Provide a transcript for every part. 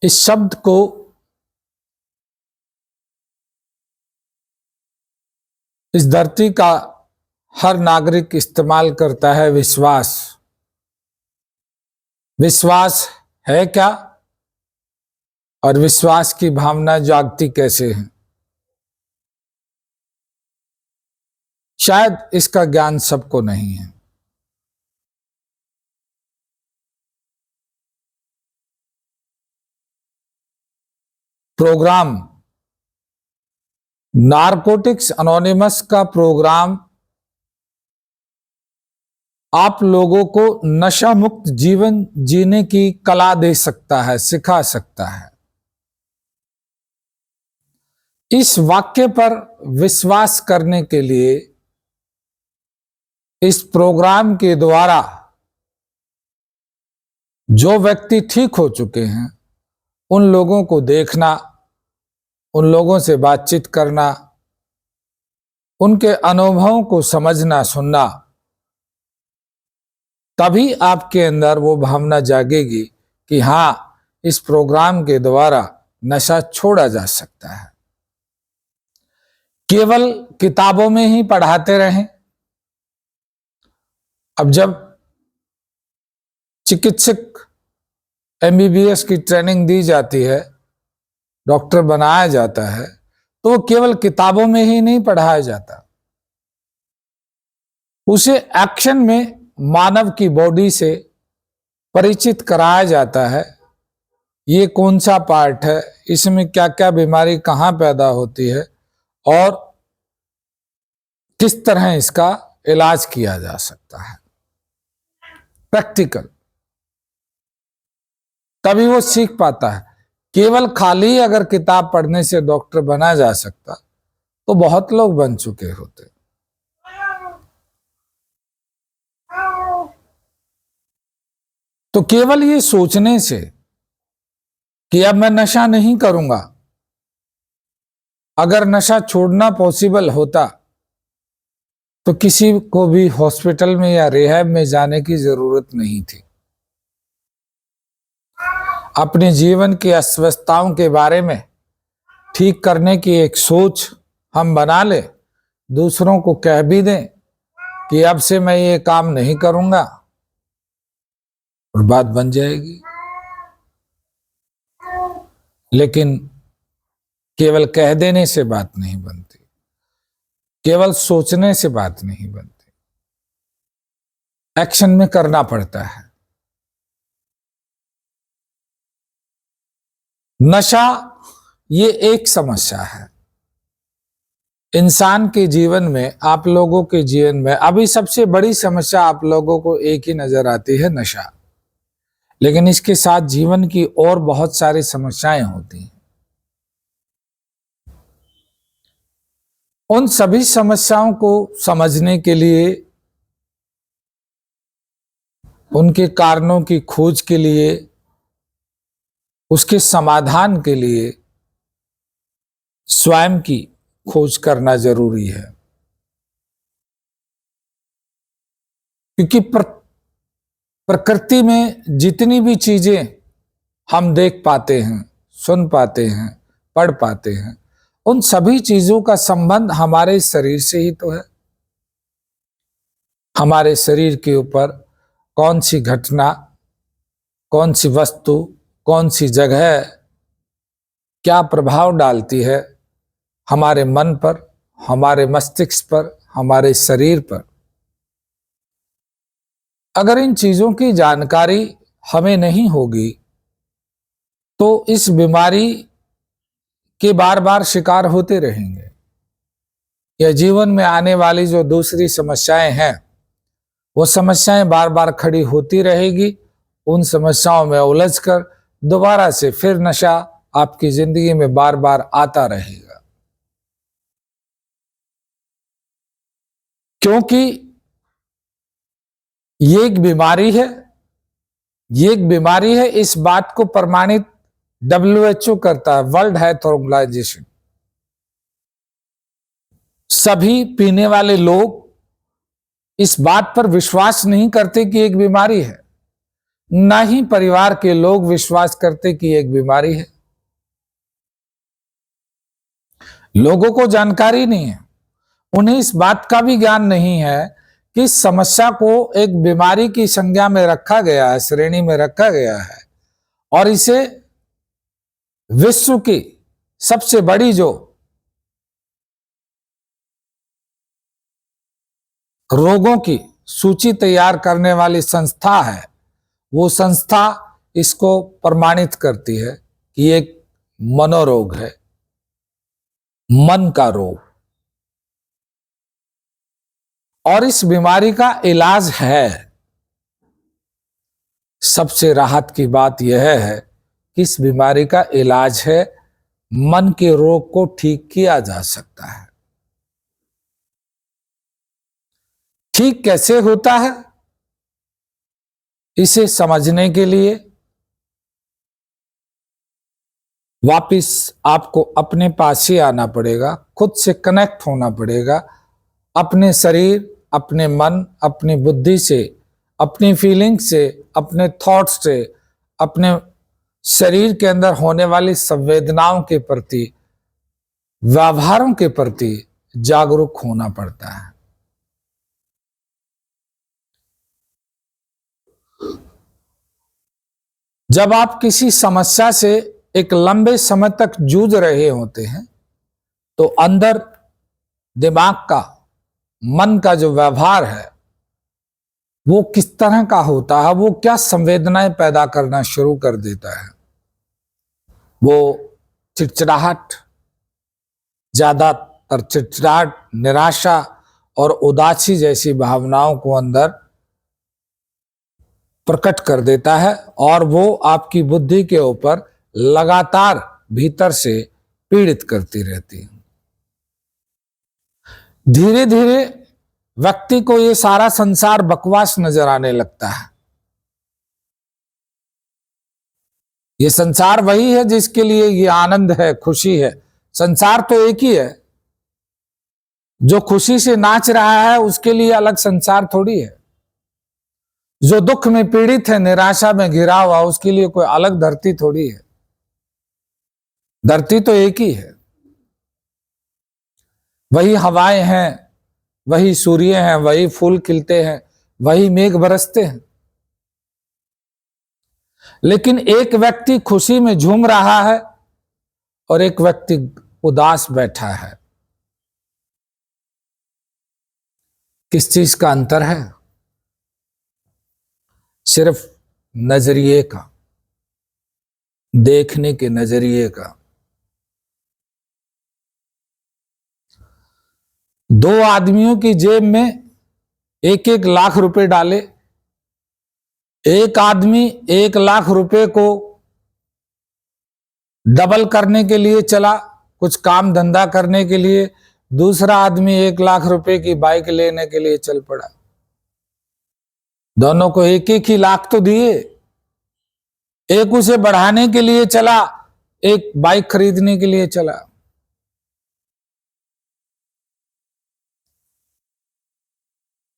इस शब्द को इस धरती का हर नागरिक इस्तेमाल करता है। विश्वास। विश्वास है क्या और विश्वास की भावना जागती कैसे है? शायद इसका ज्ञान सबको नहीं है। प्रोग्राम नारकोटिक्स अनोनिमस का प्रोग्राम आप लोगों को नशा मुक्त जीवन जीने की कला दे सकता है, सिखा सकता है। इस वाक्य पर विश्वास करने के लिए इस प्रोग्राम के द्वारा जो व्यक्ति ठीक हो चुके हैं उन लोगों को देखना, उन लोगों से बातचीत करना, उनके अनुभवों को समझना, सुनना, तभी आपके अंदर वो भावना जागेगी कि हाँ, इस प्रोग्राम के द्वारा नशा छोड़ा जा सकता है। केवल किताबों में ही पढ़ाते रहें। अब जब चिकित्सक एमबीबीएस की ट्रेनिंग दी जाती है, डॉक्टर बनाया जाता है, तो वो केवल किताबों में ही नहीं पढ़ाया जाता, उसे एक्शन में मानव की बॉडी से परिचित कराया जाता है। ये कौन सा पार्ट है, इसमें क्या क्या बीमारी कहाँ पैदा होती है और किस तरह इसका इलाज किया जा सकता है। प्रैक्टिकल, तभी वो सीख पाता है। केवल खाली अगर किताब पढ़ने से डॉक्टर बना जा सकता तो बहुत लोग बन चुके होते। तो केवल ये सोचने से कि अब मैं नशा नहीं करूंगा, अगर नशा छोड़ना पॉसिबल होता तो किसी को भी हॉस्पिटल में या रिहैब में जाने की जरूरत नहीं थी। अपने जीवन की अस्वस्थताओं के बारे में ठीक करने की एक सोच हम बना ले, दूसरों को कह भी दें कि अब से मैं ये काम नहीं करूंगा, और बात बन जाएगी। लेकिन केवल कह देने से बात नहीं बनती, केवल सोचने से बात नहीं बनती, एक्शन में करना पड़ता है। नशा ये एक समस्या है इंसान के जीवन में, आप लोगों के जीवन में। अभी सबसे बड़ी समस्या आप लोगों को एक ही नजर आती है, नशा। लेकिन इसके साथ जीवन की और बहुत सारी समस्याएं होती हैं। उन सभी समस्याओं को समझने के लिए, उनके कारणों की खोज के लिए, उसके समाधान के लिए स्वयं की खोज करना जरूरी है। क्योंकि प्रकृति में जितनी भी चीजें हम देख पाते हैं, सुन पाते हैं, पढ़ पाते हैं, उन सभी चीजों का संबंध हमारे शरीर से ही तो है। हमारे शरीर के ऊपर कौन सी घटना, कौन सी वस्तु, कौन सी जगह क्या प्रभाव डालती है हमारे मन पर, हमारे मस्तिष्क पर, हमारे शरीर पर। अगर इन चीजों की जानकारी हमें नहीं होगी तो इस बीमारी के बार बार शिकार होते रहेंगे। या जीवन में आने वाली जो दूसरी समस्याएं हैं, वो समस्याएं बार बार खड़ी होती रहेगी। उन समस्याओं में उलझकर दोबारा से फिर नशा आपकी जिंदगी में बार बार आता रहेगा। क्योंकि ये एक बीमारी है, ये एक बीमारी है। इस बात को प्रमाणित WHO करता है, वर्ल्ड हेल्थ ऑर्गेनाइजेशन। सभी पीने वाले लोग इस बात पर विश्वास नहीं करते कि एक बीमारी है, ना ही परिवार के लोग विश्वास करते कि एक बीमारी है। लोगों को जानकारी नहीं है, उन्हें इस बात का भी ज्ञान नहीं है कि इस समस्या को एक बीमारी की संज्ञा में रखा गया है, श्रेणी में रखा गया है, और इसे विश्व की सबसे बड़ी जो रोगों की सूची तैयार करने वाली संस्था है, वो संस्था इसको प्रमाणित करती है कि एक मनोरोग है, मन का रोग। और इस बीमारी का इलाज है। सबसे राहत की बात यह है कि इस बीमारी का इलाज है, मन के रोग को ठीक किया जा सकता है। ठीक कैसे होता है, इसे समझने के लिए वापिस आपको अपने पास ही आना पड़ेगा, खुद से कनेक्ट होना पड़ेगा, अपने शरीर, अपने मन, अपनी बुद्धि से, अपनी फीलिंग से, अपने थॉट्स से, अपने शरीर के अंदर होने वाली संवेदनाओं के प्रति, व्यवहारों के प्रति जागरूक होना पड़ता है। जब आप किसी समस्या से एक लंबे समय तक जूझ रहे होते हैं तो अंदर दिमाग का, मन का जो व्यवहार है वो किस तरह का होता है, वो क्या संवेदनाएं पैदा करना शुरू कर देता है। वो चिड़चिड़ाहट, ज्यादातर चिड़चिड़ाहट, निराशा और उदासी जैसी भावनाओं को अंदर प्रकट कर देता है, और वो आपकी बुद्धि के ऊपर लगातार भीतर से पीड़ित करती रहती है। धीरे धीरे व्यक्ति को ये सारा संसार बकवास नजर आने लगता है। ये संसार वही है जिसके लिए ये आनंद है, खुशी है। संसार तो एक ही है। जो खुशी से नाच रहा है उसके लिए अलग संसार थोड़ी है। जो दुख में पीड़ित है, निराशा में घिरा हुआ, उसके लिए कोई अलग धरती थोड़ी है। धरती तो एक ही है। वही हवाएं हैं, वही सूर्य हैं, वही फूल खिलते हैं, वही मेघ बरसते हैं। लेकिन एक व्यक्ति खुशी में झूम रहा है और एक व्यक्ति उदास बैठा है। किस चीज का अंतर है? सिर्फ नजरिए का, देखने के नजरिए का। दो आदमियों की जेब में एक एक लाख रुपए डाले। एक आदमी 1 लाख रुपए को डबल करने के लिए चला, कुछ काम धंधा करने के लिए। दूसरा आदमी 1 लाख रुपए की बाइक लेने के लिए चल पड़ा। दोनों को एक एक ही लाख तो दिए। एक उसे बढ़ाने के लिए चला, एक बाइक खरीदने के लिए चला।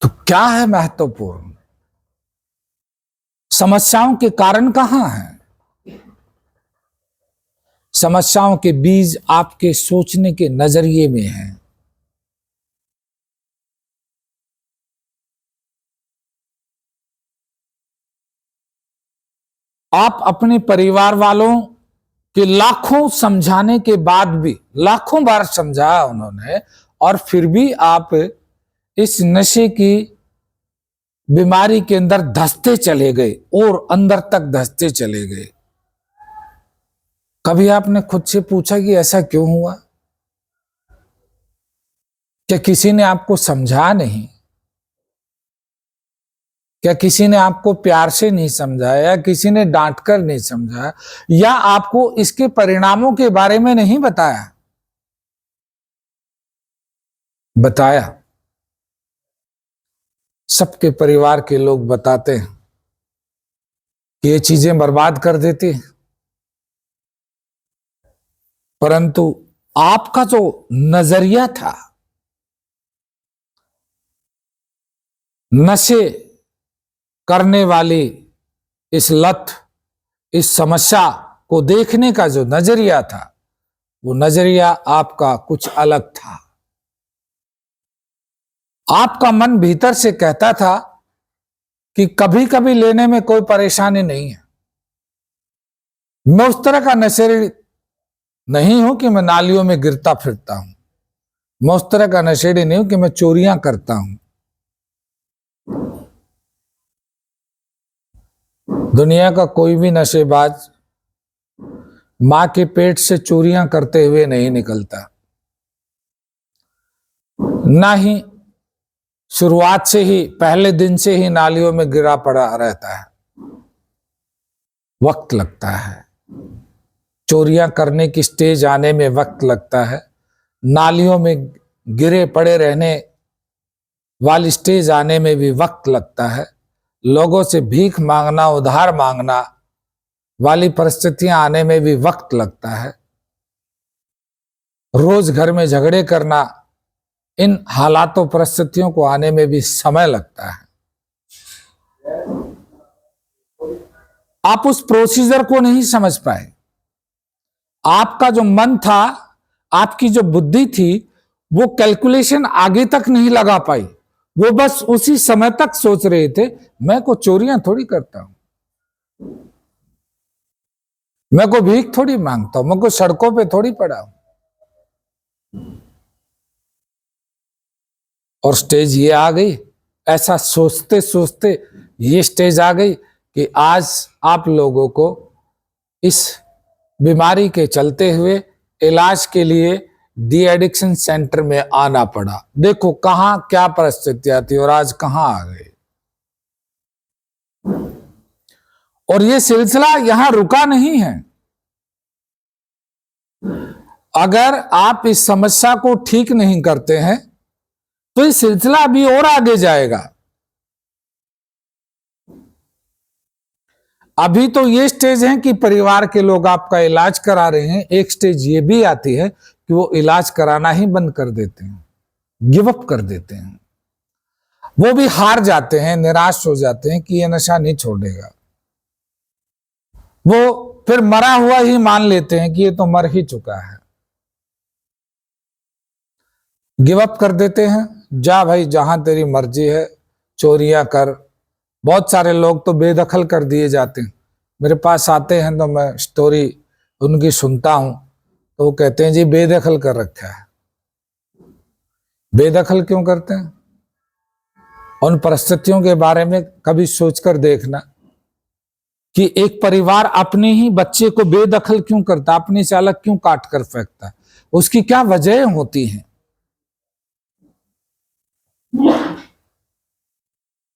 तो क्या है महत्वपूर्ण? समस्याओं के कारण कहां हैं? समस्याओं के बीज आपके सोचने के नजरिए में हैं। आप अपने परिवार वालों के लाखों समझाने के बाद भी, लाखों बार समझाया उन्होंने, और फिर भी आप इस नशे की बीमारी के अंदर धंसते चले गए और अंदर तक धंसते चले गए। कभी आपने खुद से पूछा कि ऐसा क्यों हुआ? क्या किसी ने आपको समझा नहीं? क्या किसी ने आपको प्यार से नहीं समझाया, या किसी ने डांट कर नहीं समझाया, या आपको इसके परिणामों के बारे में नहीं बताया? बताया। सबके परिवार के लोग बताते हैं कि ये चीजें बर्बाद कर देती हैं, परंतु आपका जो नजरिया था नशे करने वाली इस लत, इस समस्या को देखने का जो नजरिया था, वो नजरिया आपका कुछ अलग था। आपका मन भीतर से कहता था कि कभी कभी लेने में कोई परेशानी नहीं है। मैं उस तरह का नशेड़ी नहीं हूं कि मैं नालियों में गिरता फिरता हूं। मैं उस तरह का नशेड़ी नहीं हूं कि मैं चोरियां करता हूं। दुनिया का कोई भी नशेबाज मां के पेट से चोरियां करते हुए नहीं निकलता, ना ही शुरुआत से ही, पहले दिन से ही नालियों में गिरा पड़ा रहता है। वक्त लगता है, चोरियां करने की स्टेज आने में वक्त लगता है। नालियों में गिरे पड़े रहने वाली स्टेज आने में भी वक्त लगता है। लोगों से भीख मांगना, उधार मांगना वाली परिस्थितियां आने में भी वक्त लगता है। रोज घर में झगड़े करना, इन हालातों परिस्थितियों को आने में भी समय लगता है। आप उस प्रोसीजर को नहीं समझ पाए। आपका जो मन था, आपकी जो बुद्धि थी, वो कैलकुलेशन आगे तक नहीं लगा पाई। वो बस उसी समय तक सोच रहे थे, मैं को चोरियां थोड़ी करता हूं, मैं को भीख थोड़ी मांगता हूं, मैं को सड़कों पे थोड़ी पड़ा हूं। और स्टेज ये आ गई, ऐसा सोचते सोचते ये स्टेज आ गई कि आज आप लोगों को इस बीमारी के चलते हुए इलाज के लिए डी एडिक्शन सेंटर में आना पड़ा। देखो कहां क्या परिस्थितियां थी और आज कहां आ गए। और ये सिलसिला यहां रुका नहीं है। अगर आप इस समस्या को ठीक नहीं करते हैं तो ये सिलसिला अभी और आगे जाएगा। अभी तो ये स्टेज है कि परिवार के लोग आपका इलाज करा रहे हैं। एक स्टेज ये भी आती है कि वो इलाज कराना ही बंद कर देते हैं, गिव अप कर देते हैं। वो भी हार जाते हैं, निराश हो जाते हैं कि ये नशा नहीं छोड़ेगा। वो फिर मरा हुआ ही मान लेते हैं कि ये तो मर ही चुका है, गिव अप कर देते हैं। जा भाई, जहां तेरी मर्जी है चोरियां कर। बहुत सारे लोग तो बेदखल कर दिए जाते हैं। मेरे पास आते हैं तो मैं स्टोरी उनकी सुनता हूं, तो वो कहते हैं जी बेदखल कर रखा है। बेदखल क्यों करते हैं? उन परिस्थितियों के बारे में कभी सोचकर देखना कि एक परिवार अपने ही बच्चे को बेदखल क्यों करता, अपनी चालक क्यों काट कर फेंकता, उसकी क्या वजह होती हैं?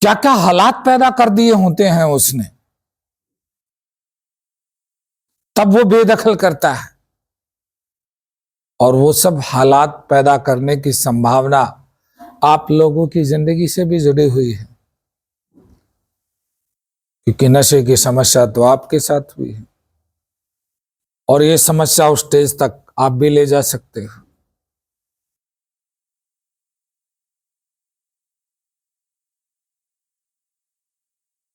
क्या क्या हालात पैदा कर दिए होते हैं उसने, तब वो बेदखल करता है। और वो सब हालात पैदा करने की संभावना आप लोगों की जिंदगी से भी जुड़ी हुई है, क्योंकि नशे की समस्या तो आपके साथ हुई है और ये समस्या उस स्टेज तक आप भी ले जा सकते हो।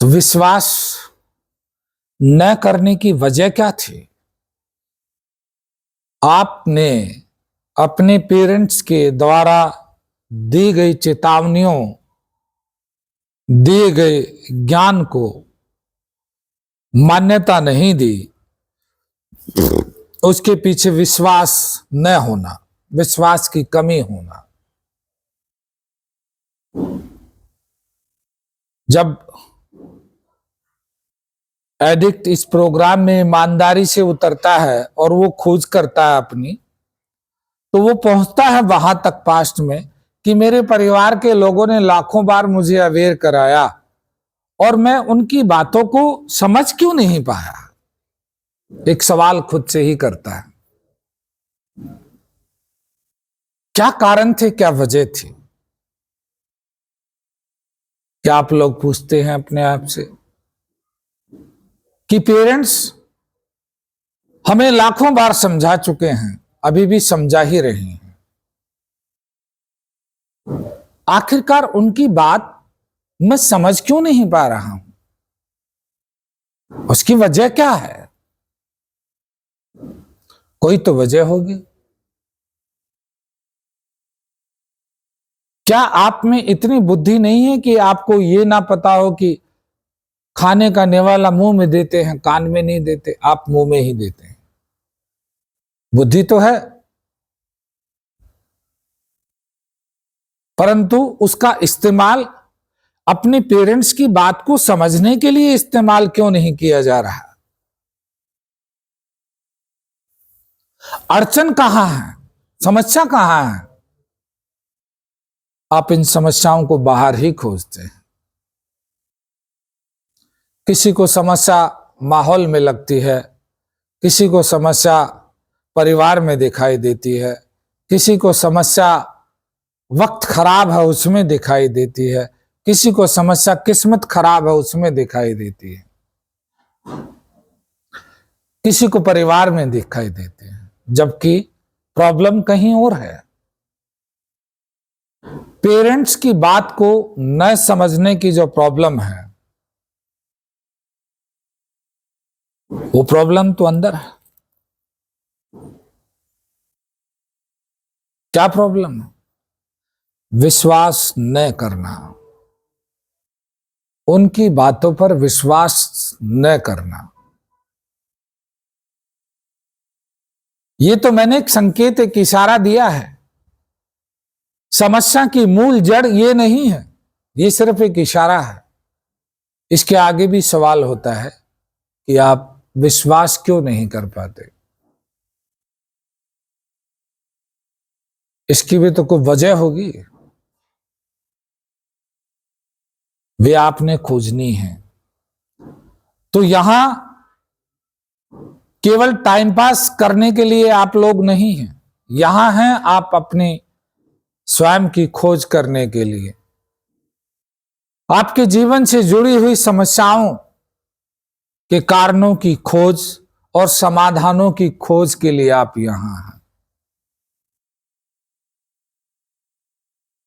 तो विश्वास न करने की वजह क्या थी? आपने अपने पेरेंट्स के द्वारा दी गई चेतावनियों, दिए गए ज्ञान को मान्यता नहीं दी। उसके पीछे विश्वास न होना, विश्वास की कमी होना। जब एडिक्ट इस प्रोग्राम में ईमानदारी से उतरता है और वो खोज करता है अपनी, तो वो पहुंचता है वहां तक पास्ट में कि मेरे परिवार के लोगों ने लाखों बार मुझे अवेयर कराया और मैं उनकी बातों को समझ क्यों नहीं पाया। एक सवाल खुद से ही करता है, क्या कारण थे, क्या वजह थी? क्या आप लोग पूछते हैं अपने आप से कि पेरेंट्स हमें लाखों बार समझा चुके हैं, अभी भी समझा ही रहे हैं, आखिरकार उनकी बात मैं समझ क्यों नहीं पा रहा हूं? उसकी वजह क्या है? कोई तो वजह होगी। क्या आप में इतनी बुद्धि नहीं है कि आपको ये ना पता हो कि खाने का निवाला मुंह में देते हैं, कान में नहीं देते, आप मुंह में ही देते हैं? बुद्धि तो है, परंतु उसका इस्तेमाल अपने पेरेंट्स की बात को समझने के लिए इस्तेमाल क्यों नहीं किया जा रहा? अड़चन कहां है? समस्या कहां है? आप इन समस्याओं को बाहर ही खोजते हैं। किसी को समस्या माहौल में लगती है, किसी को समस्या परिवार में दिखाई देती है, किसी को समस्या वक्त खराब है उसमें दिखाई देती है, किसी को समस्या किस्मत खराब है उसमें दिखाई देती है, किसी को परिवार में दिखाई देती है, जबकि प्रॉब्लम कहीं और है। पेरेंट्स की बात को न समझने की जो प्रॉब्लम है, वो प्रॉब्लम तो अंदर है। क्या प्रॉब्लम है? विश्वास न करना, उनकी बातों पर विश्वास न करना। ये तो मैंने एक संकेत, एक इशारा दिया है। समस्या की मूल जड़ ये नहीं है, ये सिर्फ एक इशारा है। इसके आगे भी सवाल होता है कि आप विश्वास क्यों नहीं कर पाते। इसकी भी तो कोई वजह होगी, वे आपने खोजनी है। तो यहां केवल टाइम पास करने के लिए आप लोग नहीं हैं, यहां हैं आप अपने स्वयं की खोज करने के लिए। आपके जीवन से जुड़ी हुई समस्याओं के कारणों की खोज और समाधानों की खोज के लिए आप यहां हैं।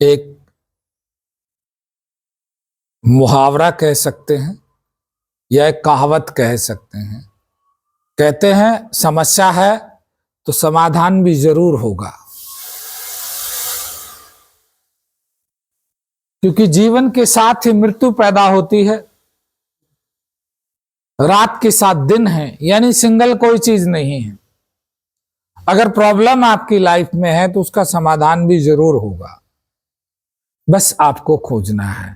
एक मुहावरा कह सकते हैं या एक कहावत कह सकते हैं। कहते हैं समस्या है तो समाधान भी जरूर होगा, क्योंकि जीवन के साथ ही मृत्यु पैदा होती है, रात के साथ दिन है, यानी सिंगल कोई चीज नहीं है। अगर प्रॉब्लम आपकी लाइफ में है तो उसका समाधान भी जरूर होगा, बस आपको खोजना है।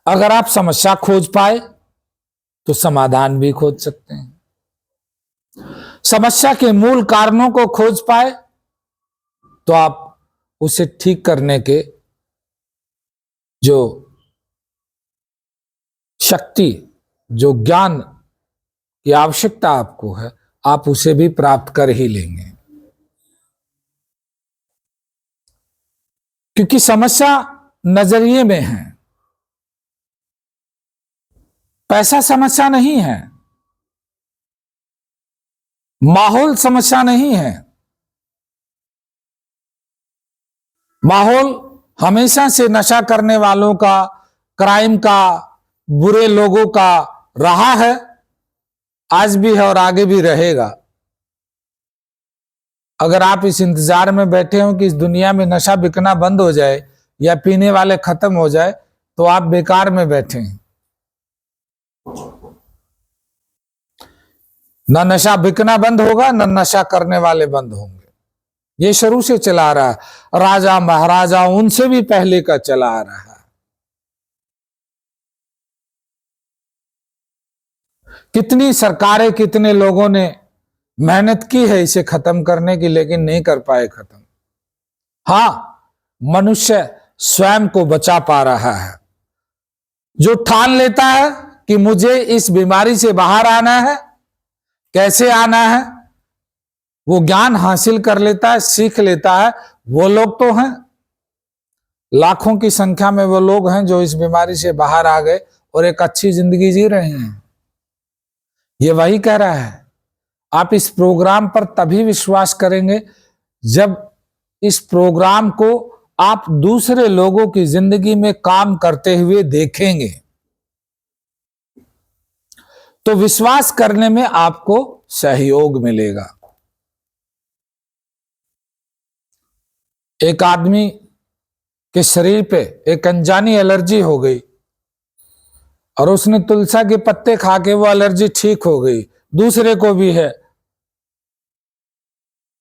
अगर आप समस्या खोज पाए तो समाधान भी खोज सकते हैं। समस्या के मूल कारणों को खोज पाए तो आप उसे ठीक करने के जो शक्ति, जो ज्ञान की आवश्यकता आपको है, आप उसे भी प्राप्त कर ही लेंगे। क्योंकि समस्या नजरिए में है, पैसा समस्या नहीं है, माहौल समस्या नहीं है। माहौल हमेशा से नशा करने वालों का, क्राइम का, बुरे लोगों का रहा है, आज भी है और आगे भी रहेगा। अगर आप इस इंतजार में बैठे हो कि इस दुनिया में नशा बिकना बंद हो जाए या पीने वाले खत्म हो जाए, तो आप बेकार में बैठे हैं। न नशा बिकना बंद होगा, न नशा करने वाले बंद होंगे। ये शुरू से चला रहा है, राजा महाराजा उनसे भी पहले का चला आ रहा है। कितनी सरकारें, कितने लोगों ने मेहनत की है इसे खत्म करने की, लेकिन नहीं कर पाए खत्म। हां, मनुष्य स्वयं को बचा पा रहा है। जो ठान लेता है कि मुझे इस बीमारी से बाहर आना है, कैसे आना है, वो ज्ञान हासिल कर लेता है, सीख लेता है। वो लोग तो हैं, लाखों की संख्या में वो लोग हैं जो इस बीमारी से बाहर आ गए और एक अच्छी जिंदगी जी रहे हैं। ये वही कह रहा है। आप इस प्रोग्राम पर तभी विश्वास करेंगे जब इस प्रोग्राम को आप दूसरे लोगों की जिंदगी में काम करते हुए देखेंगे। तो विश्वास करने में आपको सहयोग मिलेगा। एक आदमी के शरीर पे एक अनजानी एलर्जी हो गई और उसने तुलसा के पत्ते खा के वो एलर्जी ठीक हो गई। दूसरे को भी है,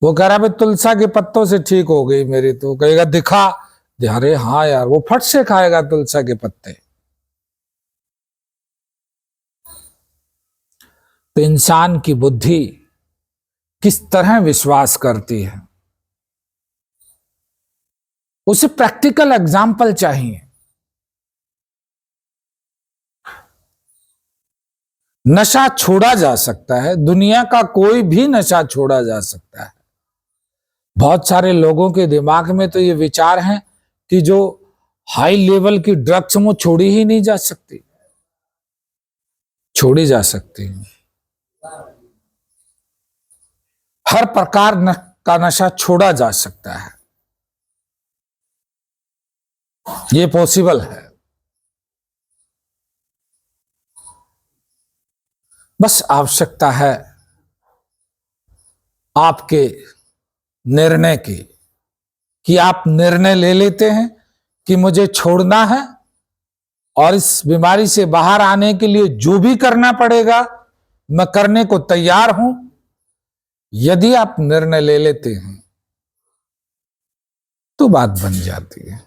वो कह रहा भाई तुलसा के पत्तों से ठीक हो गई मेरी, तो कहेगा दिखा। अरे हाँ यार, वो फट से खाएगा तुलसा के पत्ते। तो इंसान की बुद्धि किस तरह विश्वास करती है, उसे प्रैक्टिकल एग्जाम्पल चाहिए। नशा छोड़ा जा सकता है, दुनिया का कोई भी नशा छोड़ा जा सकता है। बहुत सारे लोगों के दिमाग में तो ये विचार है कि जो हाई लेवल की ड्रग्स वो छोड़ी ही नहीं जा सकती। छोड़ी जा सकती है। हर प्रकार का नशा छोड़ा जा सकता है, ये पॉसिबल है। बस आवश्यकता है आपके निर्णय की, कि आप निर्णय ले लेते हैं कि मुझे छोड़ना है और इस बीमारी से बाहर आने के लिए जो भी करना पड़ेगा मैं करने को तैयार हूं। यदि आप निर्णय ले लेते हैं तो बात बन जाती है।